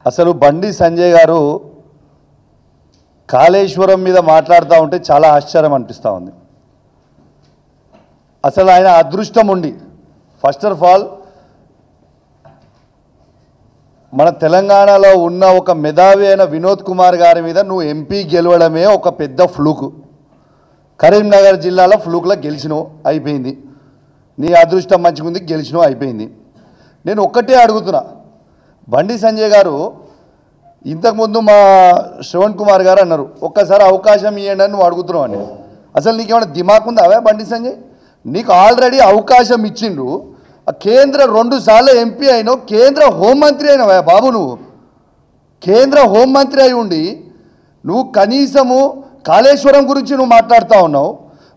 అసలు బండి సంజయ్ గారు కాళేశ్వరం మీద మాట్లాడుతూ ఉంటే చాలా ఆశ్చర్యం అనిపిస్తూ ఉంది. అసలు ఆయన అదృష్టం ఉండి ఫస్ట్ ఆఫ్ ఆల్ మన తెలంగాణలో ఉన్న ఒక మేధావి అయిన వినోద్ కుమార్ గారి మీద నువ్వు ఎంపీ గెలవడమే ఒక పెద్ద ఫ్లూక్. కరీంనగర్ జిల్లాలో ఫ్లూక్లో గెలిచినావు, అయిపోయింది. నీ అదృష్టం మంచిగా ఉంది, గెలిచినావు, అయిపోయింది. నేను ఒక్కటే అడుగుతున్నా, బండి సంజయ్ గారు ఇంతకుముందు మా శ్రవణ్ కుమార్ గారు అన్నారు ఒక్కసారి అవకాశం ఇవ్వండి అని నువ్వు అడుగుతున్నావు అని. అసలు నీకేమైనా దిమాక్ ఉందా అవే బండి సంజయ్? నీకు ఆల్రెడీ అవకాశం ఇచ్చిండ్రు. కేంద్ర 2 సార్లు ఎంపీ అయినావు, కేంద్ర హోంమంత్రి అయినావా బాబు. నువ్వు కేంద్ర హోంమంత్రి అయి ఉండి నువ్వు కనీసము కాళేశ్వరం గురించి నువ్వు మాట్లాడుతూ ఉన్నావు.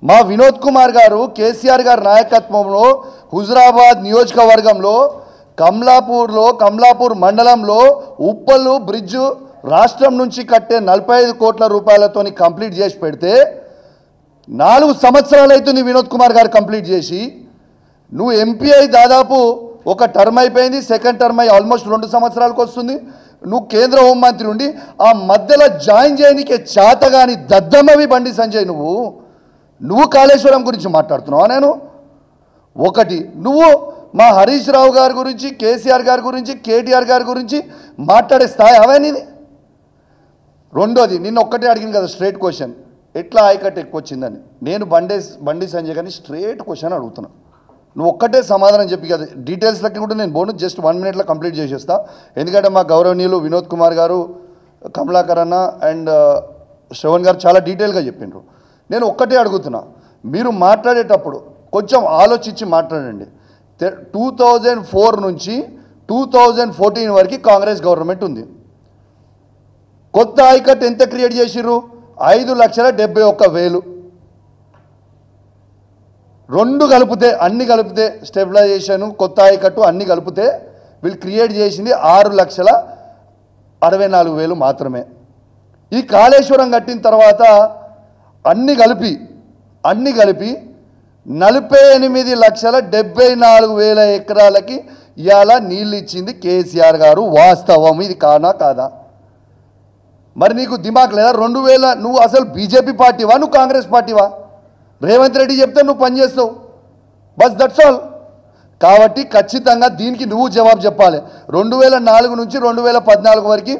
మా వినోద్ కుమార్ గారు కేసీఆర్ గారి నాయకత్వంలో హుజురాబాద్ నియోజకవర్గంలో కమలాపూర్ మండలంలో ఉప్పల్ బ్రిడ్జ్ రాష్ట్రం నుంచి కట్టే 45 కోట్ల రూపాయలతో కంప్లీట్ చేసి పెడితే 4 సంవత్సరాలు అవుతుంది వినోద్ కుమార్ గారు కంప్లీట్ చేసి. నువ్వు ఎంపీ అయి దాదాపు ఒక టర్మ్ అయిపోయింది, సెకండ్ టర్మ్ అయి ఆల్మోస్ట్ 2 సంవత్సరాలకు వస్తుంది. నువ్వు కేంద్ర హోంమంత్రి ఉండి ఆ మధ్యలో జాయిన్ చేయనికే చేతగాని దద్దమ్మవి బండి సంజయ్. నువ్వు కాళేశ్వరం గురించి మాట్లాడుతున్నావా? నేను ఒకటి, నువ్వు మా హరీష్ రావు గారి గురించి, కేసీఆర్ గారి గురించి, కేటీఆర్ గారి గురించి మాట్లాడే స్థాయి అవన్నీది. రెండోది, నిన్న ఒక్కటే అడిగింది కదా స్ట్రేట్ క్వశ్చన్, ఎట్లా ఆయకట్టు ఎక్కువ వచ్చిందని. నేను బండి సంజయ్ గారిని స్ట్రేట్ క్వశ్చన్ అడుగుతున్నా, నువ్వు ఒక్కటే సమాధానం చెప్పి కదా. డీటెయిల్స్లకి కూడా నేను బోను జస్ట్ 1 మినిట్లో కంప్లీట్ చేసేస్తా. ఎందుకంటే మా గౌరవనీయులు వినోద్ కుమార్ గారు, కమలాకర్ అన్న అండ్ శ్రవణ్ గారు చాలా డీటెయిల్గా చెప్పిండ్రు. నేను ఒక్కటే అడుగుతున్నా, మీరు మాట్లాడేటప్పుడు కొంచెం ఆలోచించి మాట్లాడండి. 2004 నుంచి 2014 వరకు కాంగ్రెస్ గవర్నమెంట్ ఉంది. కొత్త ఆయకట్టు ఎంత క్రియేట్ చేసిర్రు? 5,71,000. 2 కలిపితే, అన్ని కలిపితే, స్టెబిలైజేషన్, కొత్త ఆయకట్టు అన్ని కలిపితే వీళ్ళు క్రియేట్ చేసింది 6,64,000 మాత్రమే. ఈ కాళేశ్వరం కట్టిన తర్వాత అన్ని కలిపి 48,74,000 ఎకరాలకి ఇవాళ నీళ్ళు ఇచ్చింది కేసీఆర్ గారు. వాస్తవం, ఇది కానా కాదా? మరి నీకు దిమాక్ లేదా? 2000 నువ్వు అసలు బీజేపీ పార్టీవా, నువ్వు కాంగ్రెస్ పార్టీవా? రేవంత్ రెడ్డి చెప్తే నువ్వు పనిచేస్తావు, బస్ దట్స్ ఆల్. కాబట్టి ఖచ్చితంగా దీనికి నువ్వు జవాబు చెప్పాలి. 2004 నుంచి 2014 వరకు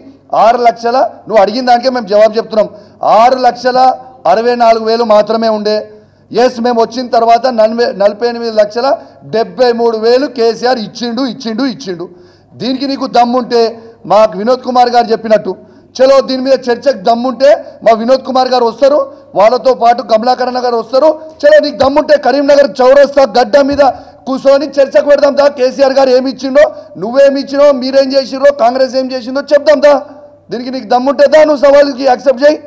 6 లక్షల, నువ్వు అడిగిన దానికే మేము జవాబు చెప్తున్నాం, 6,64,000 మాత్రమే ఉండే. ఎస్, మేము వచ్చిన తర్వాత 48,73,000 కేసీఆర్ ఇచ్చిండు. దీనికి నీకు దమ్ముంటే మాకు వినోద్ కుమార్ గారు చెప్పినట్టు చలో దీని మీద చర్చకు దమ్ముంటే మా వినోద్ కుమార్ గారు వస్తారు, వాళ్ళతో పాటు కమలాకరణ గారు వస్తారు. చలో నీకు దమ్ముంటే కరీంనగర్ చౌరస్తా గడ్డ మీద కూర్చొని చర్చకు పెడదాం దా. కేసీఆర్ గారు ఏమి ఇచ్చిండో, నువ్వేమి ఇచ్చినో, మీరేం చేసిరో, కాంగ్రెస్ ఏం చేసిందో చెప్దాం దా. దీనికి నీకు దమ్ముంటే దా, నువ్వు సవాల్కి యాక్సెప్ట్ చేయి.